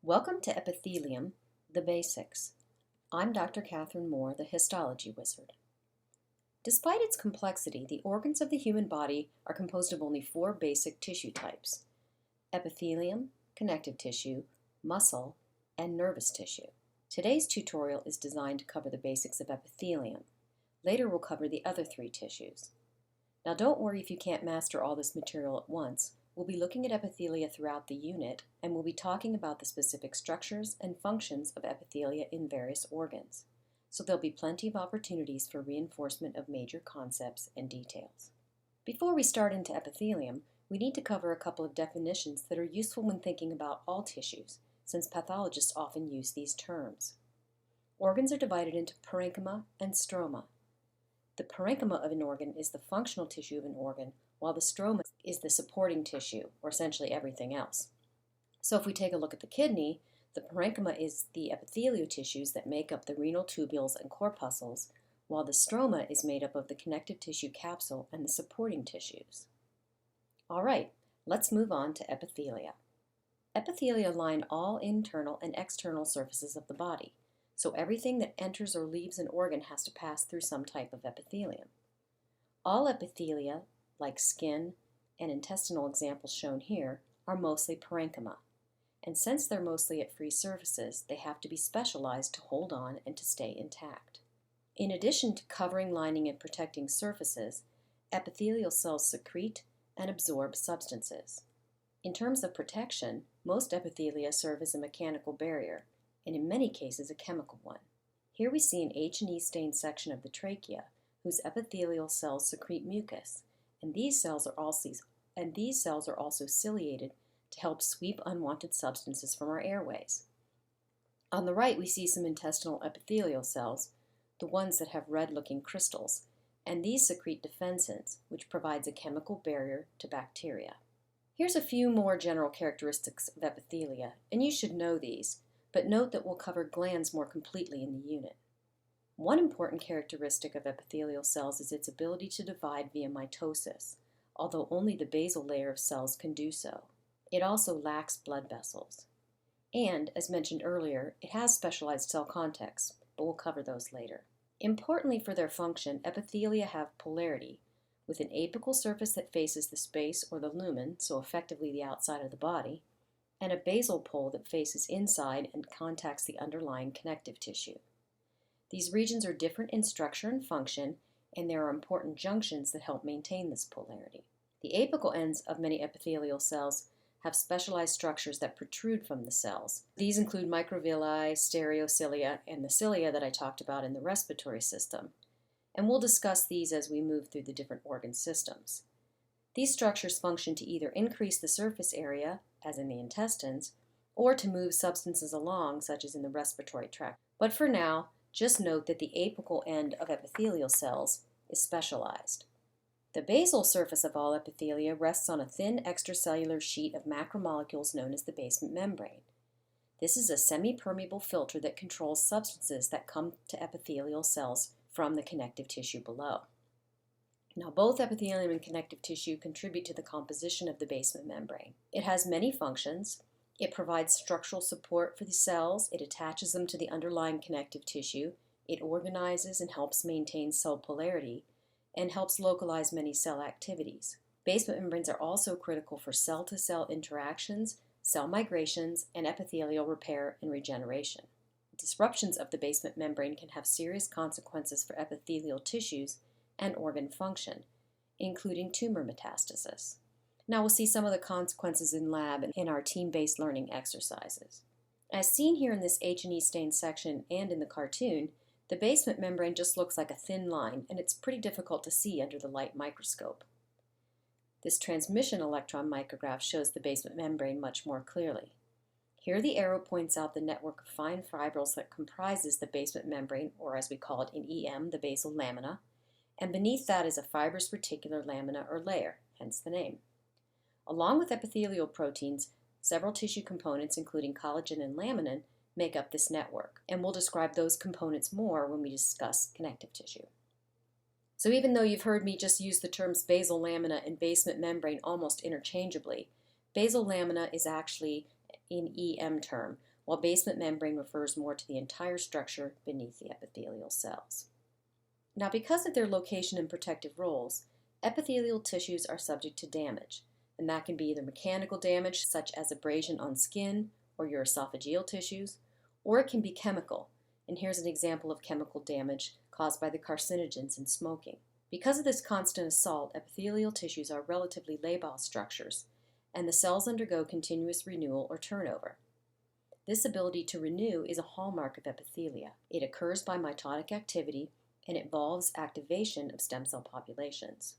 Welcome to Epithelium, the Basics. I'm Dr. Catherine Moore, the Histology Wizard. Despite its complexity, the organs of the human body are composed of only 4 basic tissue types: epithelium, connective tissue, muscle, and nervous tissue. Today's tutorial is designed to cover the basics of epithelium. Later we'll cover the other 3 tissues. Now don't worry if you can't master all this material at once. We'll be looking at epithelia throughout the unit, and we'll be talking about the specific structures and functions of epithelia in various organs. So there'll be plenty of opportunities for reinforcement of major concepts and details. Before we start into epithelium, we need to cover a couple of definitions that are useful when thinking about all tissues, since pathologists often use these terms. Organs are divided into parenchyma and stroma. The parenchyma of an organ is the functional tissue of an organ, while the stroma is the supporting tissue, or essentially everything else. So if we take a look at the kidney, the parenchyma is the epithelial tissues that make up the renal tubules and corpuscles, while the stroma is made up of the connective tissue capsule and the supporting tissues. All right, let's move on to epithelia. Epithelia line all internal and external surfaces of the body, so everything that enters or leaves an organ has to pass through some type of epithelium. All epithelia, like skin and intestinal examples shown here, are mostly parenchyma, and since they're mostly at free surfaces, they have to be specialized to hold on and to stay intact. In addition to covering, lining, and protecting surfaces, epithelial cells secrete and absorb substances. In terms of protection, most epithelia serve as a mechanical barrier, and in many cases a chemical one. Here we see an H&E stained section of the trachea, whose epithelial cells secrete mucus, and these cells are also ciliated to help sweep unwanted substances from our airways. On the right we see some intestinal epithelial cells, the ones that have red-looking crystals, and these secrete defensins, which provides a chemical barrier to bacteria. Here's a few more general characteristics of epithelia, and you should know these, but note that we'll cover glands more completely in the unit. One important characteristic of epithelial cells is its ability to divide via mitosis, although only the basal layer of cells can do so. It also lacks blood vessels. And, as mentioned earlier, it has specialized cell contexts, but we'll cover those later. Importantly for their function, epithelia have polarity, with an apical surface that faces the space or the lumen, so effectively the outside of the body, and a basal pole that faces inside and contacts the underlying connective tissue. These regions are different in structure and function, and there are important junctions that help maintain this polarity. The apical ends of many epithelial cells have specialized structures that protrude from the cells. These include microvilli, stereocilia, and the cilia that I talked about in the respiratory system. And we'll discuss these as we move through the different organ systems. These structures function to either increase the surface area, as in the intestines, or to move substances along, such as in the respiratory tract. But for now, just note that the apical end of epithelial cells is specialized. The basal surface of all epithelia rests on a thin extracellular sheet of macromolecules known as the basement membrane. This is a semi-permeable filter that controls substances that come to epithelial cells from the connective tissue below. Now, both epithelium and connective tissue contribute to the composition of the basement membrane. It has many functions. It provides structural support for the cells, it attaches them to the underlying connective tissue, it organizes and helps maintain cell polarity, and helps localize many cell activities. Basement membranes are also critical for cell-to-cell interactions, cell migrations, and epithelial repair and regeneration. Disruptions of the basement membrane can have serious consequences for epithelial tissues and organ function, including tumor metastasis. Now we'll see some of the consequences in lab and in our team-based learning exercises. As seen here in this H&E stained section and in the cartoon, the basement membrane just looks like a thin line, and it's pretty difficult to see under the light microscope. This transmission electron micrograph shows the basement membrane much more clearly. Here the arrow points out the network of fine fibrils that comprises the basement membrane, or as we call it in EM, the basal lamina, and beneath that is a fibrous reticular lamina or layer, hence the name. Along with epithelial proteins, several tissue components, including collagen and laminin, make up this network, and we'll describe those components more when we discuss connective tissue. So even though you've heard me just use the terms basal lamina and basement membrane almost interchangeably, basal lamina is actually in EM term, while basement membrane refers more to the entire structure beneath the epithelial cells. Now, because of their location and protective roles, epithelial tissues are subject to damage, and that can be either mechanical damage, such as abrasion on skin or your esophageal tissues, or it can be chemical, and here's an example of chemical damage caused by the carcinogens in smoking. Because of this constant assault, epithelial tissues are relatively labile structures, and the cells undergo continuous renewal or turnover. This ability to renew is a hallmark of epithelia. It occurs by mitotic activity and involves activation of stem cell populations.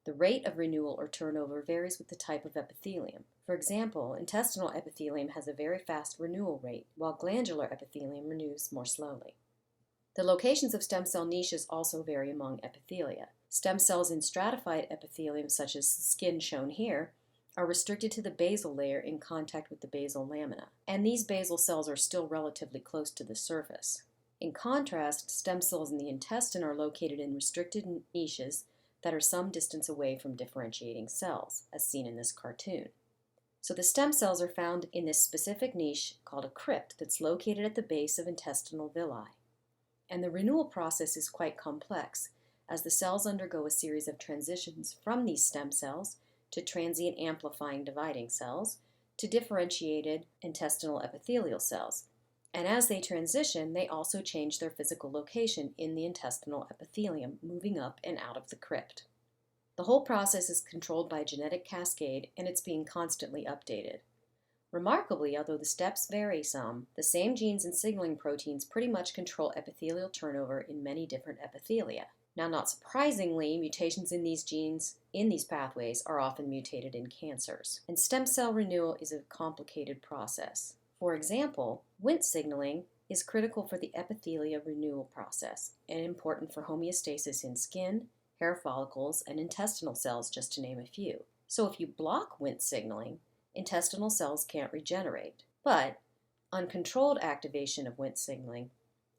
The rate of renewal or turnover varies with the type of epithelium. For example, intestinal epithelium has a very fast renewal rate, while glandular epithelium renews more slowly. The locations of stem cell niches also vary among epithelia. Stem cells in stratified epithelium, such as the skin shown here, are restricted to the basal layer in contact with the basal lamina, and these basal cells are still relatively close to the surface. In contrast, stem cells in the intestine are located in restricted niches that are some distance away from differentiating cells, as seen in this cartoon. So the stem cells are found in this specific niche called a crypt that's located at the base of intestinal villi. And the renewal process is quite complex, as the cells undergo a series of transitions from these stem cells to transient amplifying dividing cells to differentiated intestinal epithelial cells. And as they transition, they also change their physical location in the intestinal epithelium, moving up and out of the crypt. The whole process is controlled by a genetic cascade, and it's being constantly updated. Remarkably, although the steps vary some, the same genes and signaling proteins pretty much control epithelial turnover in many different epithelia. Now, not surprisingly, mutations in these genes, in these pathways, are often mutated in cancers. And stem cell renewal is a complicated process. For example, Wnt signaling is critical for the epithelia renewal process and important for homeostasis in skin, hair follicles, and intestinal cells, just to name a few. So if you block Wnt signaling, intestinal cells can't regenerate. But uncontrolled activation of Wnt signaling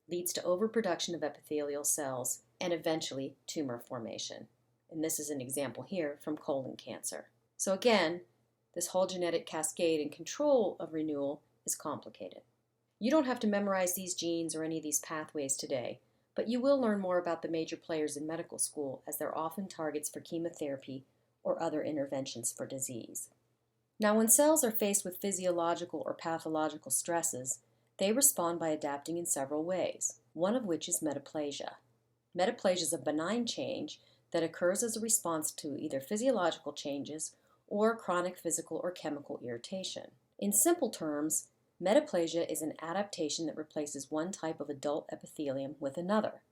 leads to overproduction of epithelial cells and eventually tumor formation. And this is an example here from colon cancer. So again, this whole genetic cascade and control of renewal is complicated. You don't have to memorize these genes or any of these pathways today, but you will learn more about the major players in medical school, as they're often targets for chemotherapy or other interventions for disease. Now, when cells are faced with physiological or pathological stresses, they respond by adapting in several ways, one of which is metaplasia. Metaplasia is a benign change that occurs as a response to either physiological changes or chronic physical or chemical irritation. In simple terms, metaplasia is an adaptation that replaces one type of adult epithelium with another,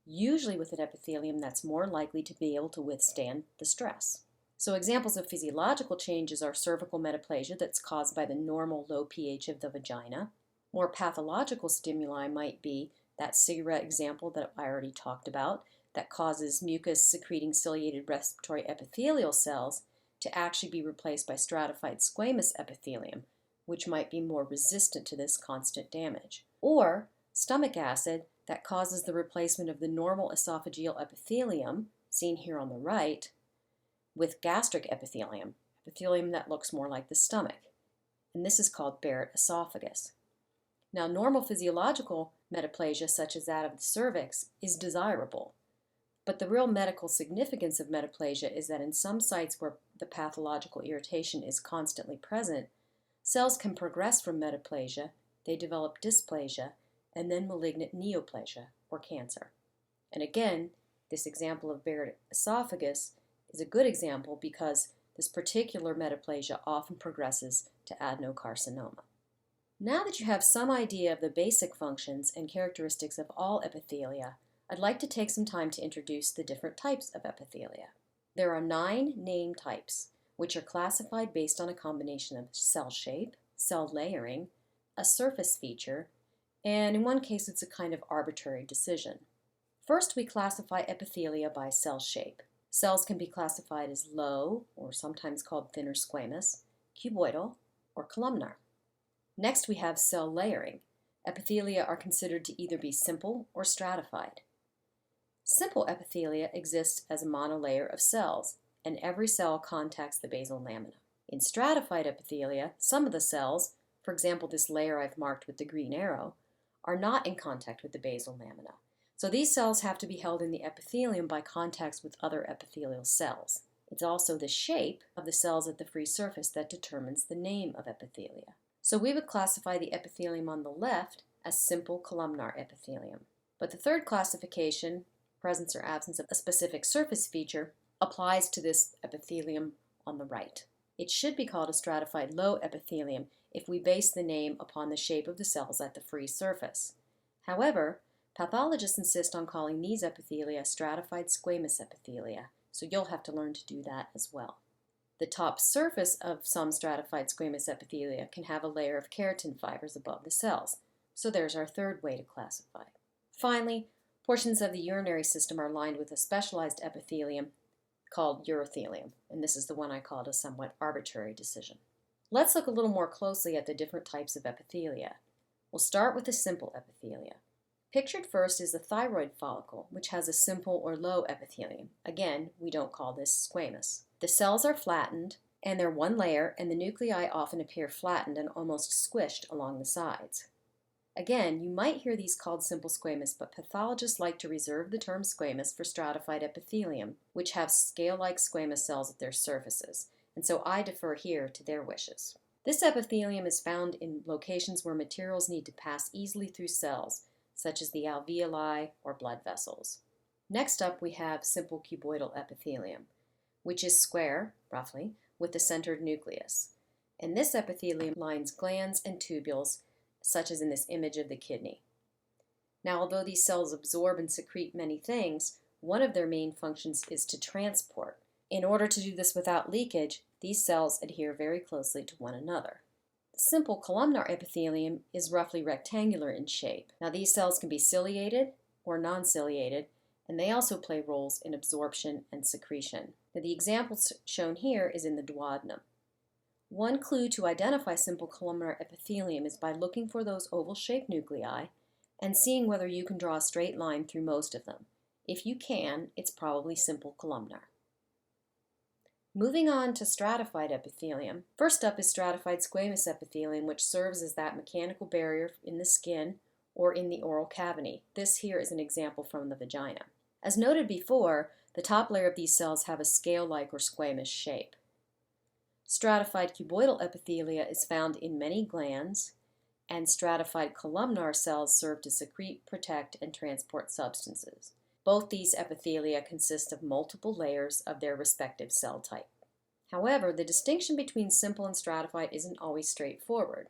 usually with an epithelium that's more likely to be able to withstand the stress. So examples of physiological changes are cervical metaplasia that's caused by the normal low pH of the vagina. More pathological stimuli might be that cigarette example that I already talked about that causes mucus-secreting ciliated respiratory epithelial cells to actually be replaced by stratified squamous epithelium, which might be more resistant to this constant damage. Or stomach acid that causes the replacement of the normal esophageal epithelium, seen here on the right, with gastric epithelium, epithelium that looks more like the stomach. And this is called Barrett esophagus. Now, normal physiological metaplasia, such as that of the cervix, is desirable. But the real medical significance of metaplasia is that in some sites where the pathological irritation is constantly present, cells can progress from metaplasia, they develop dysplasia, and then malignant neoplasia, or cancer. And again, this example of Barrett esophagus is a good example because this particular metaplasia often progresses to adenocarcinoma. Now that you have some idea of the basic functions and characteristics of all epithelia, I'd like to take some time to introduce the different types of epithelia. There are 9 name types, which are classified based on a combination of cell shape, cell layering, a surface feature, and in one case it's a kind of arbitrary decision. First, we classify epithelia by cell shape. Cells can be classified as low, or sometimes called thinner squamous, cuboidal, or columnar. Next, we have cell layering. Epithelia are considered to either be simple or stratified. Simple epithelia exist as a monolayer of cells, and every cell contacts the basal lamina. In stratified epithelia, some of the cells, for example this layer I've marked with the green arrow, are not in contact with the basal lamina. So these cells have to be held in the epithelium by contacts with other epithelial cells. It's also the shape of the cells at the free surface that determines the name of epithelia. So we would classify the epithelium on the left as simple columnar epithelium. But the third classification, presence or absence of a specific surface feature, applies to this epithelium on the right. It should be called a stratified low epithelium if we base the name upon the shape of the cells at the free surface. However, pathologists insist on calling these epithelia stratified squamous epithelia, so you'll have to learn to do that as well. The top surface of some stratified squamous epithelia can have a layer of keratin fibers above the cells, so there's our third way to classify. Finally, portions of the urinary system are lined with a specialized epithelium called urothelium, and this is the one I called a somewhat arbitrary decision. Let's look a little more closely at the different types of epithelia. We'll start with the simple epithelia. Pictured first is the thyroid follicle, which has a simple or low epithelium. Again, we don't call this squamous. The cells are flattened, and they're one layer, and the nuclei often appear flattened and almost squished along the sides. Again, you might hear these called simple squamous, but pathologists like to reserve the term squamous for stratified epithelium, which have scale-like squamous cells at their surfaces, and so I defer here to their wishes. This epithelium is found in locations where materials need to pass easily through cells, such as the alveoli or blood vessels. Next up, we have simple cuboidal epithelium, which is square, roughly, with a centered nucleus. And this epithelium lines glands and tubules, such as in this image of the kidney. Now, although these cells absorb and secrete many things, one of their main functions is to transport. In order to do this without leakage, these cells adhere very closely to one another. The simple columnar epithelium is roughly rectangular in shape. Now, these cells can be ciliated or non-ciliated, and they also play roles in absorption and secretion. Now, the example shown here is in the duodenum. One clue to identify simple columnar epithelium is by looking for those oval-shaped nuclei and seeing whether you can draw a straight line through most of them. If you can, it's probably simple columnar. Moving on to stratified epithelium, first up is stratified squamous epithelium, which serves as that mechanical barrier in the skin or in the oral cavity. This here is an example from the vagina. As noted before, the top layer of these cells have a scale-like or squamous shape. Stratified cuboidal epithelia is found in many glands, and stratified columnar cells serve to secrete, protect, and transport substances. Both these epithelia consist of multiple layers of their respective cell type. However, the distinction between simple and stratified isn't always straightforward.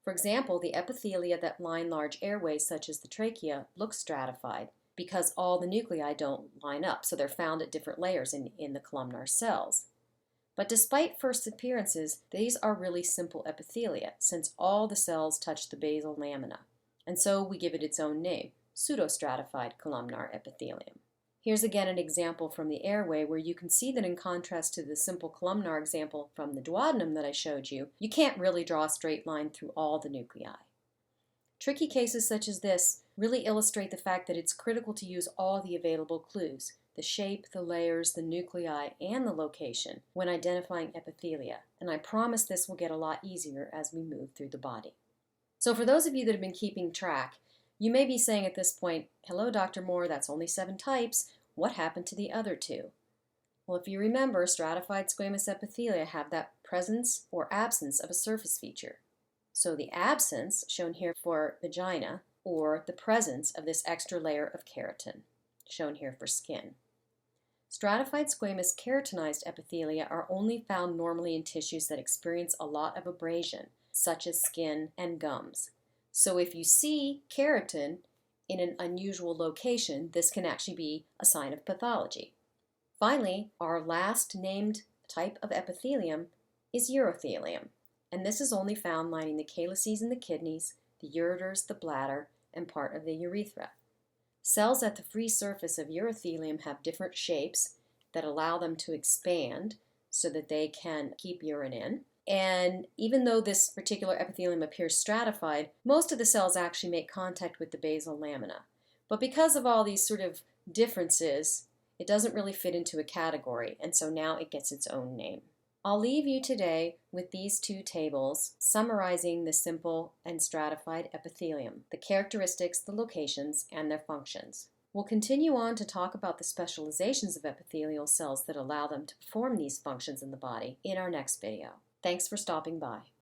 For example, the epithelia that line large airways, such as the trachea, look stratified because all the nuclei don't line up, so they're found at different layers in the columnar cells. But despite first appearances, these are really simple epithelia, since all the cells touch the basal lamina, and so we give it its own name, pseudostratified columnar epithelium. Here's again an example from the airway where you can see that in contrast to the simple columnar example from the duodenum that I showed you, you can't really draw a straight line through all the nuclei. Tricky cases such as this really illustrate the fact that it's critical to use all the available clues, the shape, the layers, the nuclei, and the location when identifying epithelia, and I promise this will get a lot easier as we move through the body. So for those of you that have been keeping track, you may be saying at this point, hello Dr. Moore, that's only 7 types, what happened to the other 2? Well, if you remember, stratified squamous epithelia have that presence or absence of a surface feature. So the absence, shown here for vagina, or the presence of this extra layer of keratin, shown here for skin. Stratified squamous keratinized epithelia are only found normally in tissues that experience a lot of abrasion, such as skin and gums. So if you see keratin in an unusual location, this can actually be a sign of pathology. Finally, our last named type of epithelium is urothelium, and this is only found lining the calyces in the kidneys, the ureters, the bladder, and part of the urethra. Cells at the free surface of urothelium have different shapes that allow them to expand so that they can keep urine in. And even though this particular epithelium appears stratified, most of the cells actually make contact with the basal lamina. But because of all these sort of differences, it doesn't really fit into a category, and so now it gets its own name. I'll leave you today with these two tables summarizing the simple and stratified epithelium, the characteristics, the locations, and their functions. We'll continue on to talk about the specializations of epithelial cells that allow them to perform these functions in the body in our next video. Thanks for stopping by.